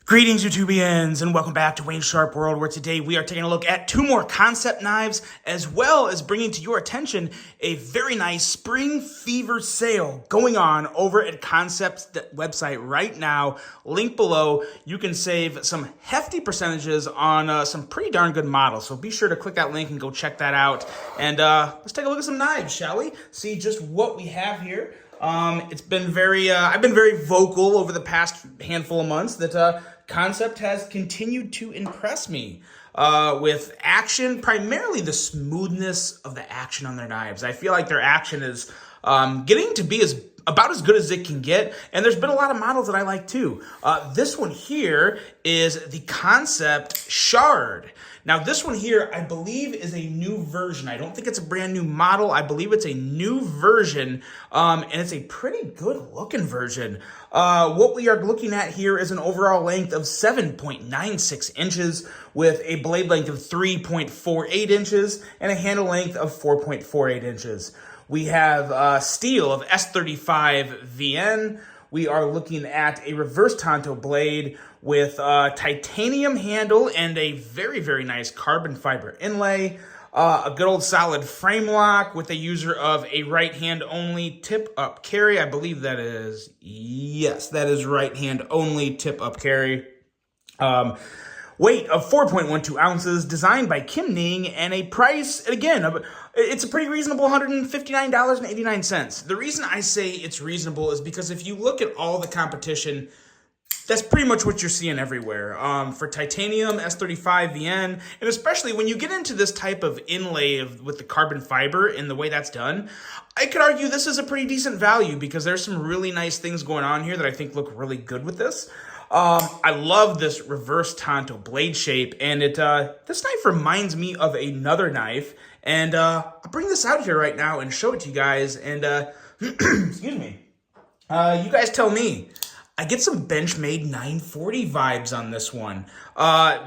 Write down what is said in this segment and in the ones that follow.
Greetings, YouTubians, and welcome back to Wayne's Sharp World, where today we are taking a look at two more Kansept knives, as well as bringing to your attention a very nice spring fever sale going on over at Kansept's website right now. Link below. You can save some hefty percentages on some pretty darn good models, so be sure to click that link and go check that out. And let's take a look at some knives, shall we? See just what we have here. It's been I've been very vocal over the past handful of months that Kansept has continued to impress me with action, primarily the smoothness of the action on their knives. I feel like their action is getting to be about as good as it can get, and there's been a lot of models that I like too. This one here is the Kansept Shard. Now this one here, I believe, is a new version. I don't think it's a brand new model. I believe it's a new version, and it's a pretty good looking version. What we are looking at here is an overall length of 7.96 inches with a blade length of 3.48 inches and a handle length of 4.48 inches. We have steel of S35 VN. We are looking at a reverse tanto blade with titanium handle and a very, very nice carbon fiber inlay. A good old solid frame lock with a user of a right hand only tip up carry. I believe that is, yes, that is right hand only tip up carry. Weight of 4.12 ounces, designed by Kim Ning, and a price, again, it's a pretty reasonable $159.89. The reason I say it's reasonable is because if you look at all the competition, that's pretty much what you're seeing everywhere. For titanium, S35 VN, and especially when you get into this type of inlay with the carbon fiber and the way that's done, I could argue this is a pretty decent value because there's some really nice things going on here that I think look really good with this. I love this reverse tanto blade shape, and this knife reminds me of another knife, and I'll bring this out here right now and show it to you guys, and excuse me, you guys tell me. I get some Benchmade 940 vibes on this one.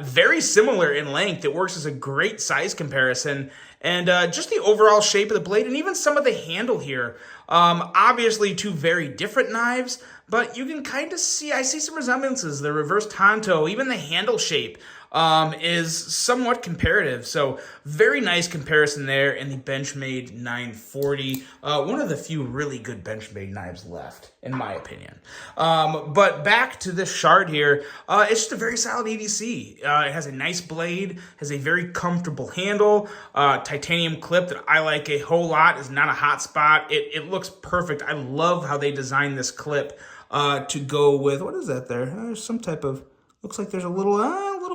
Very similar in length. It works as a great size comparison. And just the overall shape of the blade and even some of the handle here. Obviously two very different knives, but you can kind of see, I see some resemblances. The reverse tanto, even the handle shape is somewhat comparative. So very nice comparison there in the Benchmade 940. One of the few really good Benchmade knives left, in my opinion. But back to this Shard here, it's just a very solid EDC. It has a nice blade, has a very comfortable handle, titanium clip that I like a whole lot. Is not a hot spot. It looks perfect. I love how they designed this clip to go with, what is that there? There's some type of, looks like there's a little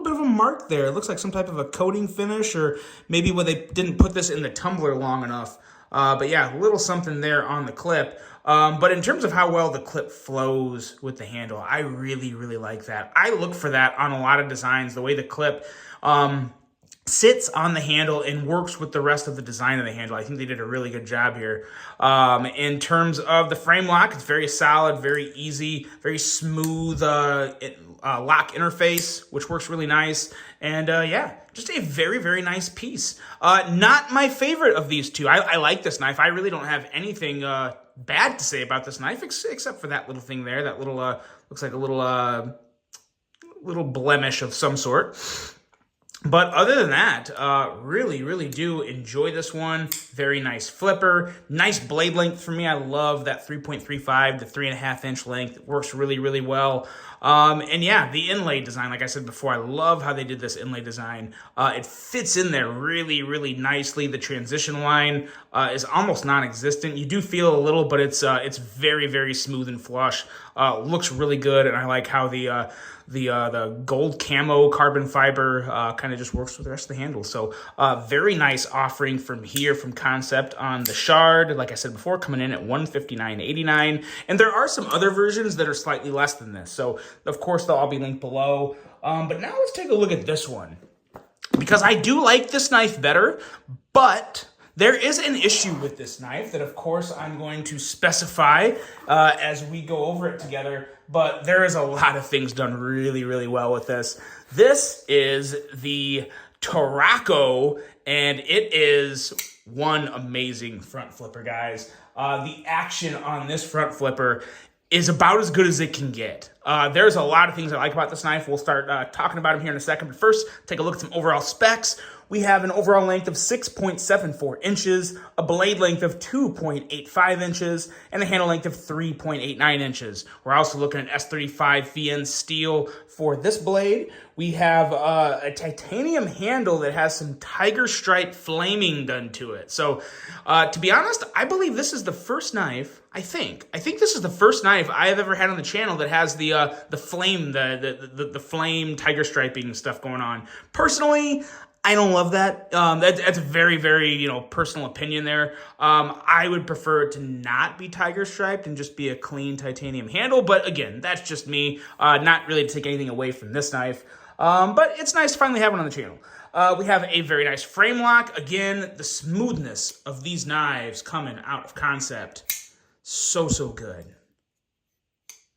bit of a mark there. It looks like some type of a coating finish, or maybe where they didn't put this in the tumbler long enough. But yeah, a little something there on the clip. But in terms of how well the clip flows with the handle, I really, really like that. I look for that on a lot of designs, the way the clip sits on the handle and works with the rest of the design of the handle. I think they did a really good job here. In terms of the frame lock, it's very solid, very easy, very smooth lock interface, which works really nice. And yeah, just a very, very nice piece. Not my favorite of these two. I like this knife. I really don't have anything bad to say about this knife, except for that little thing there. That little, looks like a little blemish of some sort. But other than that, really, really do enjoy this one. Very nice flipper. Nice blade length for me. I love that 3.35 to 3.5 inch length. It works really, really well. And yeah, the inlay design, like I said before, I love how they did this inlay design. It fits in there really, really nicely. The transition line is almost non-existent. You do feel a little, but it's very, very smooth and flush. Looks really good, and I like how the gold camo carbon fiber kind of just works with the rest of the handle. So very nice offering from here from Kansept on the Shard. Like I said before, coming in at $159.89. And there are some other versions that are slightly less than this. So of course they'll all be linked below. But now let's take a look at this one, because I do like this knife better, but there is an issue with this knife that, of course, I'm going to specify as we go over it together, but there is a lot of things done really, really well with this. This is the Tarako, and it is one amazing front flipper, guys. The action on this front flipper is about as good as it can get. There's a lot of things I like about this knife. We'll start talking about them here in a second. But first, take a look at some overall specs. We have an overall length of 6.74 inches, a blade length of 2.85 inches, and a handle length of 3.89 inches. We're also looking at S35 VN steel for this blade. We have a titanium handle that has some tiger stripe flaming done to it. So, to be honest, I believe this is the first knife. I think this is the first knife I have ever had on the channel that has the flame, the flame tiger striping stuff going on. Personally, I don't love that. That's a very, very, personal opinion there. I would prefer it to not be tiger striped and just be a clean titanium handle. But again, that's just me. Not really to take anything away from this knife. But it's nice to finally have one on the channel. We have a very nice frame lock. Again, the smoothness of these knives coming out of Kansept. So good.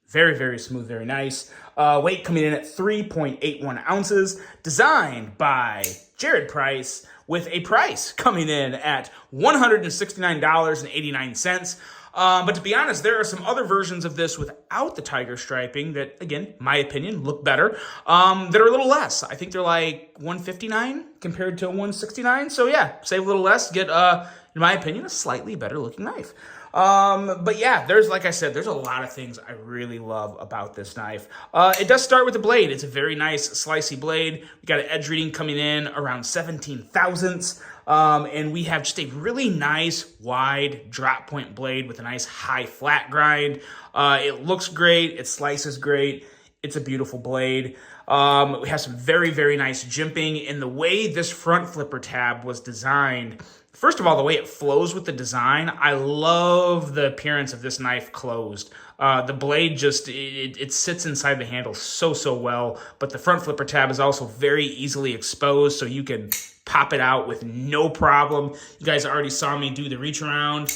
Very, very smooth, very nice. Weight coming in at 3.81 ounces. Designed by Jared Price, with a price coming in at $169.89. But to be honest, there are some other versions of this without the tiger striping that, again, my opinion, look better, that are a little less. I think they're like $159 compared to $169. So yeah, save a little less, get, in my opinion, a slightly better looking knife. But yeah, like I said, there's a lot of things I really love about this knife. It does start with the blade. It's a very nice slicey blade. We got an edge reading coming in around 17 thousandths. And we have just a really nice wide drop point blade with a nice high flat grind. It looks great. It slices great. It's a beautiful blade. We have some very, very nice jimping. And the way this front flipper tab was designed, first of all, the way it flows with the design, I love the appearance of this knife closed. The blade just, it sits inside the handle so well, but the front flipper tab is also very easily exposed, so you can pop it out with no problem. You guys already saw me do the reach around.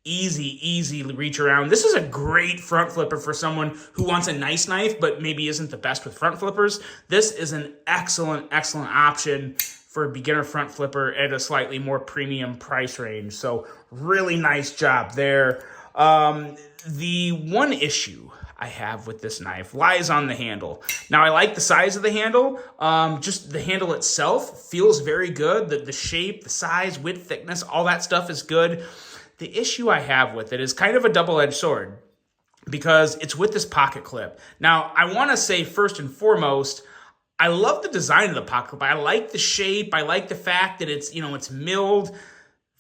Easy reach around. This is a great front flipper for someone who wants a nice knife, but maybe isn't the best with front flippers. This is an excellent option for a beginner front flipper at a slightly more premium price range. So really nice job there. The one issue I have with this knife lies on the handle. Now, I like the size of the handle. Just the handle itself feels very good. The shape, the size, width, thickness, all that stuff is good. The issue I have with it is kind of a double-edged sword because it's with this pocket clip. Now, I want to say first and foremost, I love the design of the pocket clip. I like the shape. I like the fact that it's, it's milled.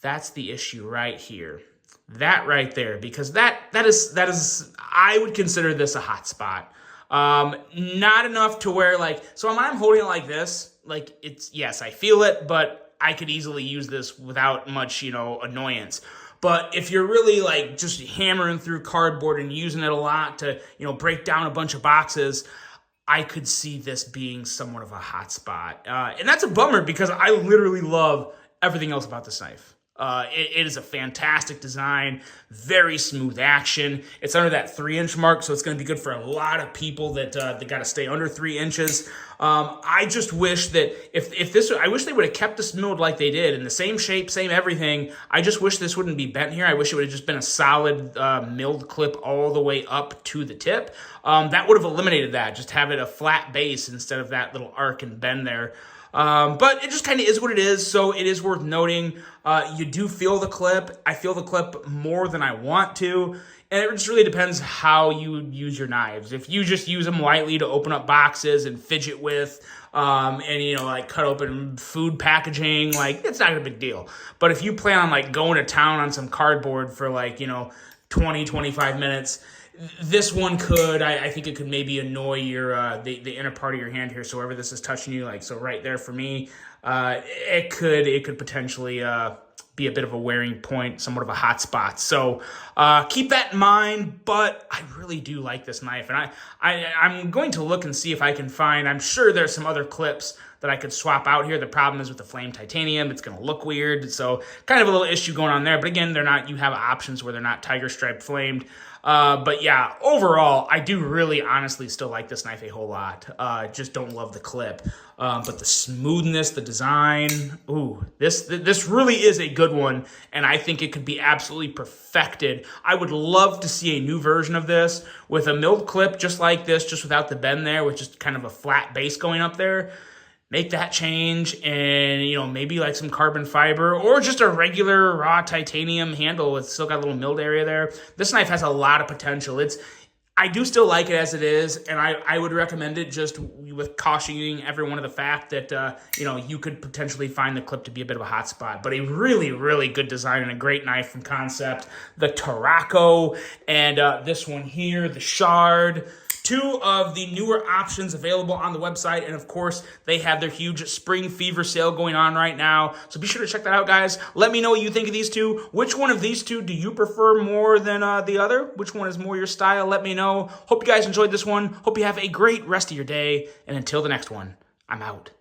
That's the issue right here. That right there, because that is I would consider this a hot spot. Not enough to where so when I'm holding it like this, it's, yes, I feel it, but I could easily use this without much, annoyance. But if you're really just hammering through cardboard and using it a lot to, break down a bunch of boxes, I could see this being somewhat of a hot spot. And that's a bummer because I literally love everything else about this knife. It is a fantastic design, very smooth action. It's under that 3-inch mark, so it's going to be good for a lot of people that got to stay under 3 inches. I just wish that I wish they would have kept this milled like they did in the same shape, same everything. I just wish this wouldn't be bent here. I wish it would have just been a solid milled clip all the way up to the tip. That would have eliminated that. Just have it a flat base instead of that little arc and bend there. But it just kind of is what it is, so it is worth noting. You do feel the clip. I feel the clip more than I want to, and it just really depends how you use your knives. If you just use them lightly to open up boxes and fidget with, and cut open food packaging, it's not a big deal. But if you plan on going to town on some cardboard for 20, 25 minutes, this one could, I think it could maybe annoy your the inner part of your hand here. So wherever this is touching you, so right there for me, it could potentially be a bit of a wearing point, somewhat of a hot spot. So keep that in mind. But I really do like this knife, and I'm going to look and see if I can find. I'm sure there's some other clips that I could swap out here. The problem is with the flame titanium, it's going to look weird. So kind of a little issue going on there. But again, they're not. You have options where they're not tiger stripe flamed. But yeah, overall, I do really honestly still like this knife a whole lot. Just don't love the clip. But the smoothness, the design, ooh, this really is a good one, and I think it could be absolutely perfected. I would love to see a new version of this with a milled clip just like this, just without the bend there, with just kind of a flat base going up there. Make that change and, maybe like some carbon fiber or just a regular raw titanium handle. It's still got a little milled area there. This knife has a lot of potential. I do still like it as it is, and I would recommend it just with cautioning everyone of the fact that, you could potentially find the clip to be a bit of a hot spot. But a really, really good design and a great knife from Kansept. The Tarako and this one here, the Shard. Two of the newer options available on the website, and of course, they have their huge spring fever sale going on right now. So be sure to check that out, guys. Let me know what you think of these two. Which one of these two do you prefer more than the other? Which one is more your style? Let me know. Hope you guys enjoyed this one. Hope you have a great rest of your day, and until the next one, I'm out.